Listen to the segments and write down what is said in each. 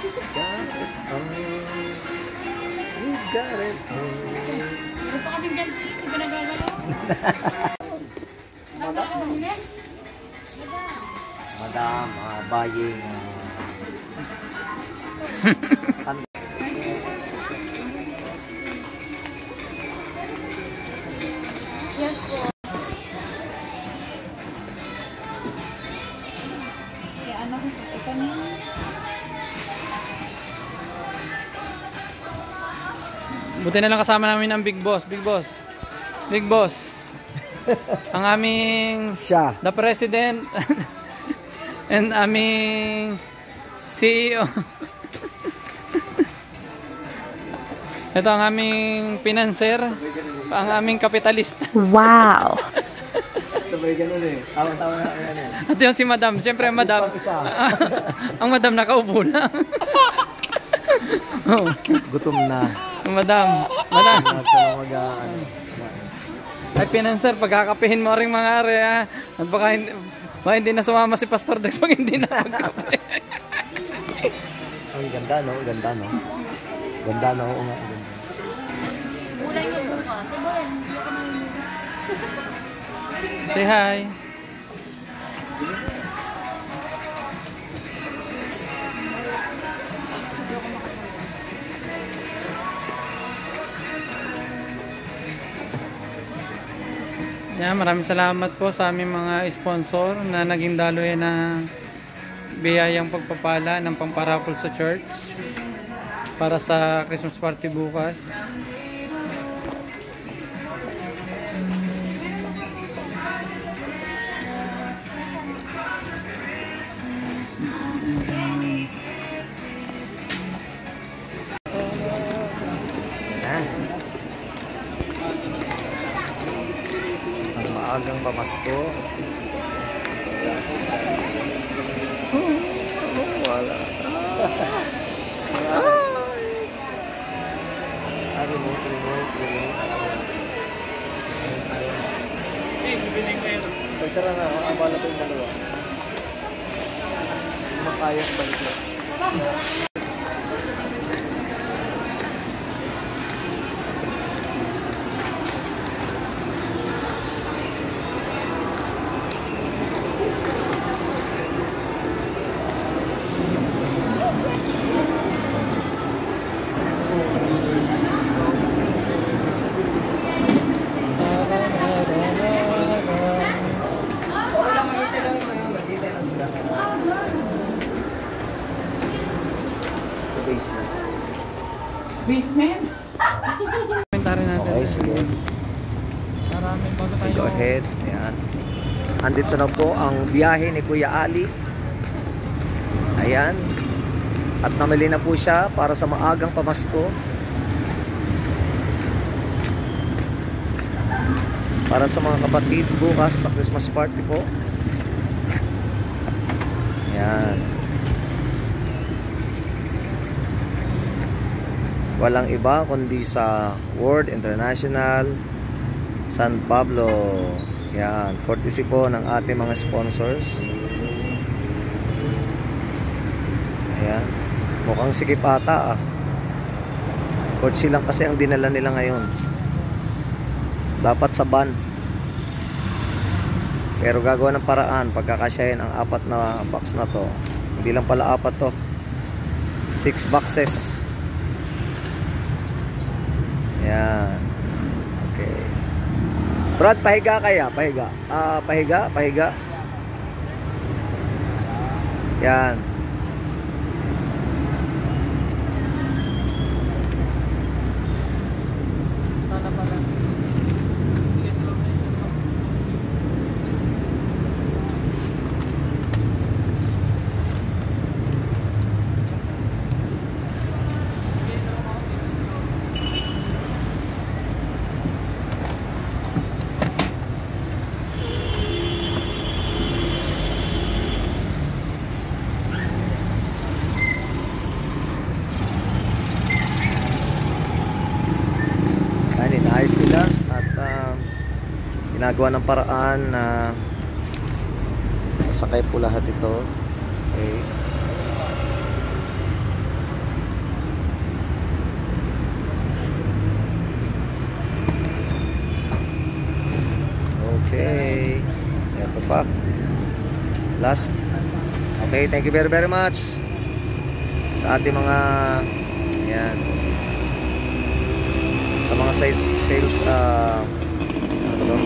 You got it all. Sino pa kaming ganti? Hindi ba nagagalaw? Madam, buying Yes po. Kaya ano ko sa ito na Buti na lang kasama namin ang Big Boss. Big Boss. Big Boss. Ang aming siya. The President and aming CEO. Ito ang aming financer, ang aming kapitalista. Wow! Sabay ganun eh. Tawa-tawa na yan eh. At yun si Madam. Siyempre Madam. Ang Madam nakaupo lang. Oh. Gutom na. Madam. Madam. Mag-ano. Ay, financer, pagkakapihin mo rin mga are, ha? At baka hindi na sumama si Pastor Dex pag hindi na magkape. Ang ganda, no? Ganda, no? Ganda, no? Oo nga. Ganda. kulay niya bukas. Say hi. Yeah, maraming salamat po sa aming mga sponsor na naging daloy na biyayang pagpapala ng pamparapol sa church para sa Christmas party bukas. Maagang pamasko. Wala. Remote. Tara na, abala pa yung dalawa. Makayang balik na. Basement? Komentary natin. Okay, sige. Maraming bago tayo. Go ahead. Ayan. Andito na po ang biyahe ni Kuya Ali. Ayan. At namili na po siya para sa maagang pamasko. Para sa mga kapatid bukas sa Christmas party po. Ayan. Walang iba kundi sa World International San Pablo. Yan, courtesy po ng ating mga sponsors. Ayan. Mukhang sikip ata ah. Kotse lang kasi ang dinala nila ngayon. Dapat sa van. Pero gagawa ng paraan pagkakasyahin ang 4 na box na to. Hindi lang pala 4 to. 6 boxes. Yan. Okay. Brad, pahiga kaya? Pahiga. Pahiga. Yan. Ayos nila at ginagawa ng paraan na masakay po lahat ito. Okay. Last. Okay, thank you very very much sa ating mga ayan, sa mga sales ano ba to?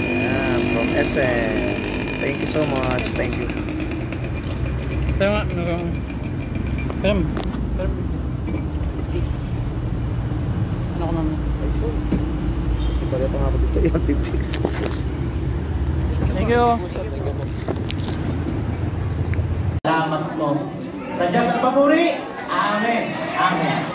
Ayan, from SM. Thank you so much. Thank you. Pero nga, pero ano ko mami? Ay, so. Kasi pala pa nga ako dito yung 50. Thank you. Salamat po. Sa Diyos ang papuri. Amen. Amen.